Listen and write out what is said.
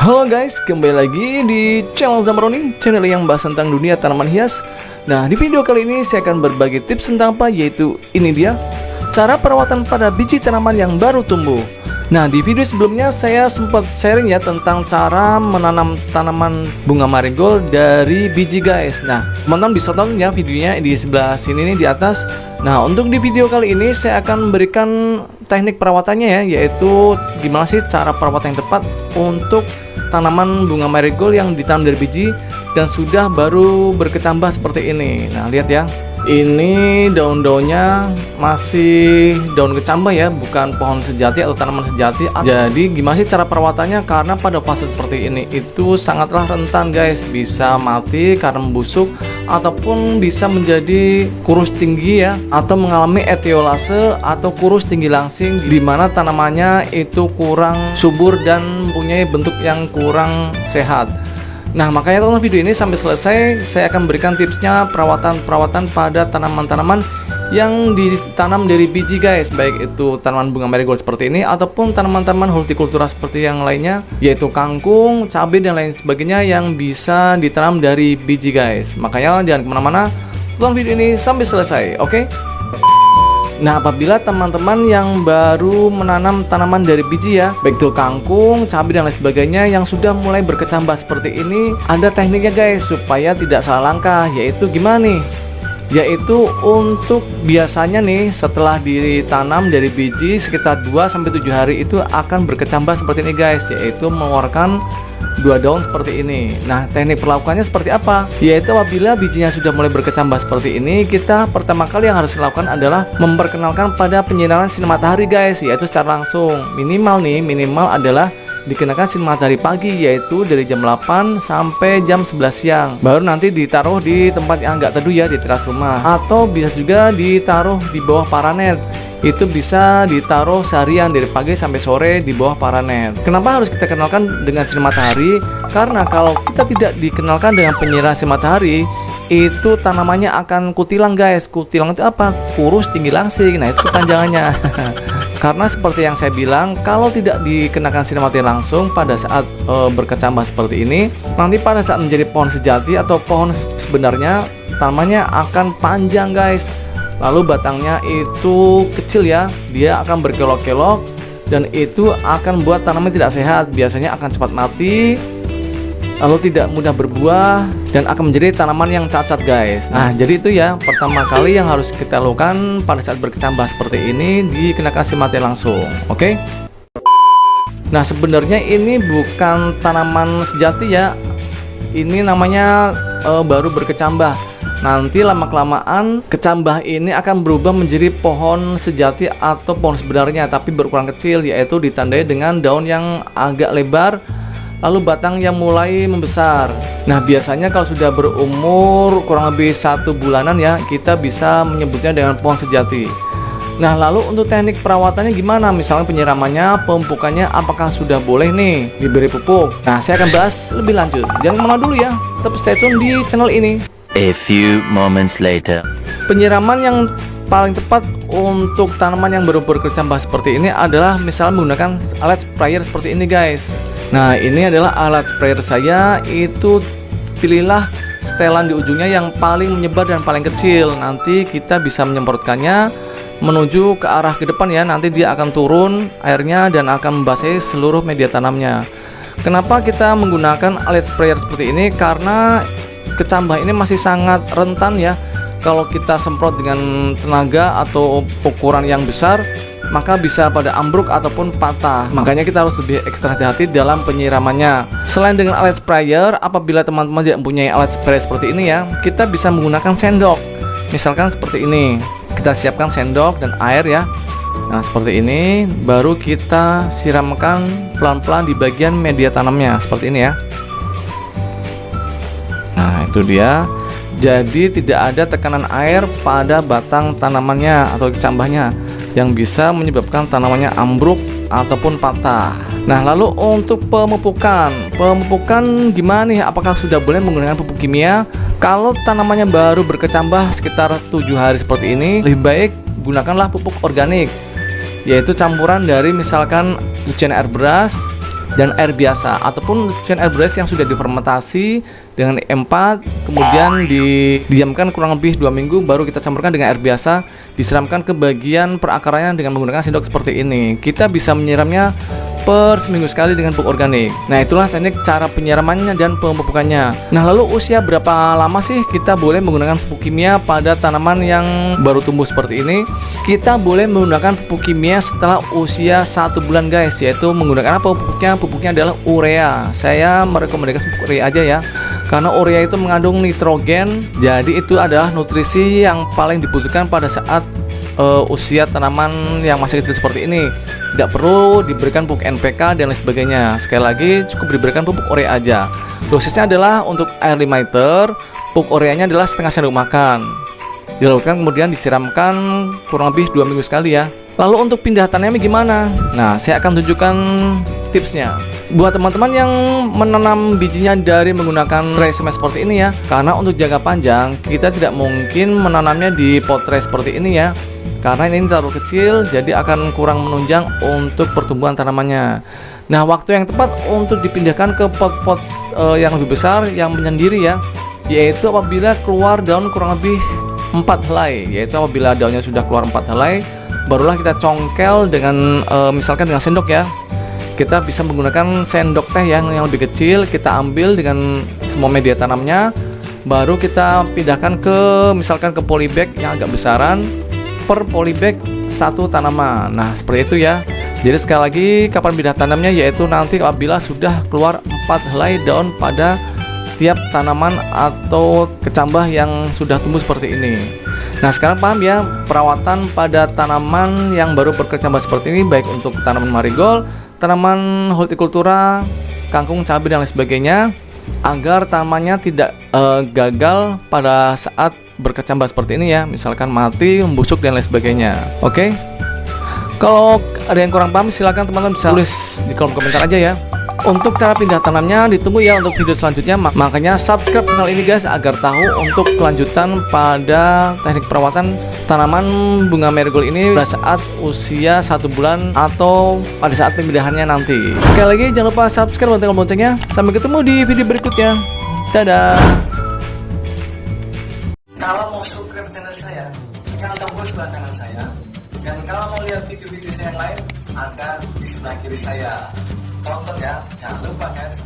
Halo guys, kembali lagi di channel Zamroni, channel yang bahas tentang dunia tanaman hias. Nah, di video kali ini saya akan berbagi tips tentang apa, yaitu ini dia, cara perawatan pada biji tanaman yang baru tumbuh. Nah, di video sebelumnya saya sempat sharing ya tentang cara menanam tanaman bunga marigold dari biji guys. Nah, teman-teman bisa tonton ya videonya di sebelah sini nih di atas. Nah, untuk di video kali ini saya akan memberikan teknik perawatannya ya, yaitu gimana sih cara perawatan yang tepat untuk tanaman bunga marigold yang ditanam dari biji dan sudah baru berkecambah seperti ini. Nah, lihat ya. Ini daun-daunnya masih daun kecambah ya, bukan pohon sejati atau tanaman sejati. Jadi gimana sih cara perawatannya? Karena pada fase seperti ini itu sangatlah rentan guys, bisa mati karena membusuk ataupun bisa menjadi kurus tinggi ya, atau mengalami etiolase atau kurus tinggi langsing, di mana tanamannya itu kurang subur dan mempunyai bentuk yang kurang sehat. Nah, makanya tonton video ini sampai selesai. Saya akan berikan tipsnya perawatan pada tanaman-tanaman yang ditanam dari biji guys, baik itu tanaman bunga marigold seperti ini ataupun tanaman-tanaman hortikultura seperti yang lainnya, yaitu kangkung, cabai dan lain sebagainya yang bisa ditanam dari biji guys. Makanya jangan kemana-mana, tonton video ini sampai selesai, oke? Nah, apabila teman-teman yang baru menanam tanaman dari biji ya, baik itu kangkung, cabai dan lain sebagainya yang sudah mulai berkecambah seperti ini, ada tekniknya guys supaya tidak salah langkah, yaitu gimana nih? Yaitu untuk biasanya nih setelah ditanam dari biji sekitar 2-7 hari itu akan berkecambah seperti ini guys, yaitu mengeluarkan 2 daun seperti ini. Nah, teknik perlakuannya seperti apa? Yaitu apabila bijinya sudah mulai berkecambah seperti ini, kita pertama kali yang harus dilakukan adalah memperkenalkan pada penyinaran sinar matahari guys, yaitu secara langsung. Minimal adalah dikenakan sinar matahari pagi, yaitu dari jam 8 sampai jam 11 siang. Baru nanti ditaruh di tempat yang agak teduh ya, di teras rumah, atau bisa juga ditaruh di bawah paranet. Itu bisa ditaruh seharian dari pagi sampai sore di bawah paranet. Kenapa harus kita kenalkan dengan sinar matahari? Karena kalau kita tidak dikenalkan dengan penyiraman sinar matahari, itu tanamannya akan kutilang guys. Kutilang itu apa? Kurus tinggi langsing. Nah, itu kepanjangannya. Karena seperti yang saya bilang, kalau tidak dikenakan sinar matahari langsung pada saat berkecambah seperti ini, nanti pada saat menjadi pohon sejati atau pohon sebenarnya, tanamannya akan panjang guys. Lalu batangnya itu kecil ya, dia akan berkelok-kelok dan itu akan buat tanaman tidak sehat. Biasanya akan cepat mati, lalu tidak mudah berbuah dan akan menjadi tanaman yang cacat guys. Nah, jadi itu ya pertama kali yang harus kita lakukan pada saat berkecambah seperti ini, dikenakan sinar matahari langsung, oke? Nah, sebenarnya ini bukan tanaman sejati ya, ini namanya baru berkecambah. Nanti lama-kelamaan kecambah ini akan berubah menjadi pohon sejati atau pohon sebenarnya, tapi berukuran kecil, yaitu ditandai dengan daun yang agak lebar, lalu batang yang mulai membesar. Nah, biasanya kalau sudah berumur kurang lebih 1 bulanan ya, kita bisa menyebutnya dengan pohon sejati. Nah, lalu untuk teknik perawatannya gimana? Misalnya penyiramannya, pemupukannya, apakah sudah boleh nih diberi pupuk? Nah, saya akan bahas lebih lanjut. Jangan kemana dulu ya, tetap stay tune di channel ini. A few moments later. Penyiraman yang paling tepat untuk tanaman yang baru berkecambah seperti ini adalah misalnya menggunakan alat sprayer seperti ini guys. Nah, ini adalah alat sprayer saya, itu pilihlah setelan di ujungnya yang paling menyebar dan paling kecil. Nanti kita bisa menyemprotkannya menuju ke arah ke depan ya, nanti dia akan turun airnya dan akan membasahi seluruh media tanamnya. Kenapa kita menggunakan alat sprayer seperti ini? Karena kecambah ini masih sangat rentan ya. Kalau kita semprot dengan tenaga atau ukuran yang besar, maka bisa pada ambruk ataupun patah. Makanya kita harus lebih ekstra hati-hati dalam penyiramannya. Selain dengan alat sprayer, apabila teman-teman tidak mempunyai alat sprayer seperti ini ya, kita bisa menggunakan sendok. Misalkan seperti ini, kita siapkan sendok dan air ya. Nah, seperti ini, baru kita siramkan pelan-pelan di bagian media tanamnya seperti ini ya. Nah, itu dia. Jadi tidak ada tekanan air pada batang tanamannya atau kecambahnya yang bisa menyebabkan tanamannya ambruk ataupun patah. Nah, lalu untuk pemupukan gimana nih? Apakah sudah boleh menggunakan pupuk kimia? Kalau tanamannya baru berkecambah sekitar 7 hari seperti ini, lebih baik gunakanlah pupuk organik, yaitu campuran dari misalkan cucian air beras, dan air biasa ataupun cucian air beras yang sudah difermentasi dengan E4, kemudian didiamkan kurang lebih 2 minggu, baru kita campurkan dengan air biasa, disiramkan ke bagian perakarannya dengan menggunakan sendok seperti ini. Kita bisa menyiramnya per seminggu sekali dengan pupuk organik. Nah, itulah teknik cara penyiramannya dan pemupukannya. Nah, lalu usia berapa lama sih kita boleh menggunakan pupuk kimia pada tanaman yang baru tumbuh seperti ini? Kita boleh menggunakan pupuk kimia setelah usia 1 bulan guys, yaitu menggunakan apa pupuknya? Pupuknya adalah urea. Saya merekomendasikan pupuk urea aja ya, karena urea itu mengandung nitrogen, jadi itu adalah nutrisi yang paling dibutuhkan pada saat usia tanaman yang masih kecil seperti ini. Tidak perlu diberikan pupuk NPK dan lain sebagainya. Sekali lagi cukup diberikan pupuk urea aja. Dosisnya adalah untuk air 5 liter, pupuk ureanya adalah setengah sendok makan. Dilakukan kemudian disiramkan kurang lebih 2 minggu sekali ya. Lalu untuk pindah tanamnya gimana? Nah, saya akan tunjukkan tipsnya. Buat teman-teman yang menanam bijinya dari menggunakan tray semen seperti ini ya, karena untuk jangka panjang kita tidak mungkin menanamnya di pot tray seperti ini ya, karena ini terlalu kecil, jadi akan kurang menunjang untuk pertumbuhan tanamannya. Nah, waktu yang tepat untuk dipindahkan ke pot-pot yang lebih besar yang menyendiri ya, yaitu apabila keluar daun kurang lebih 4 helai, yaitu apabila daunnya sudah keluar 4 helai, barulah kita congkel dengan misalkan dengan sendok ya. Kita bisa menggunakan sendok teh yang lebih kecil, kita ambil dengan semua media tanamnya, baru kita pindahkan ke misalkan ke polybag yang agak besaran, per polybag 1 tanaman. Nah, seperti itu ya. Jadi sekali lagi kapan pindah tanamnya, yaitu nanti apabila sudah keluar 4 helai daun pada tiap tanaman atau kecambah yang sudah tumbuh seperti ini. Nah, sekarang paham ya perawatan pada tanaman yang baru berkecambah seperti ini, baik untuk tanaman marigold, tanaman hortikultura, kangkung, cabai dan lain sebagainya, agar tanamannya tidak gagal pada saat berkecambah seperti ini ya, misalkan mati, membusuk dan lain sebagainya. Oke? Kalau ada yang kurang paham, silakan teman-teman bisa tulis di kolom komentar aja ya. Untuk cara pindah tanamnya ditunggu ya untuk video selanjutnya. Makanya subscribe channel ini guys, agar tahu untuk kelanjutan pada teknik perawatan tanaman bunga marigold ini pada saat usia 1 bulan atau pada saat pemindahannya nanti. Sekali lagi jangan lupa subscribe dan tekan loncengnya. Sampai ketemu di video berikutnya. Dadah. Kalau mau subscribe channel saya, tekan tombol sebelah kanan saya. Dan kalau mau lihat video-video saya yang lain, ada di sebelah kiri saya. Tonton ya, jangan lupa guys.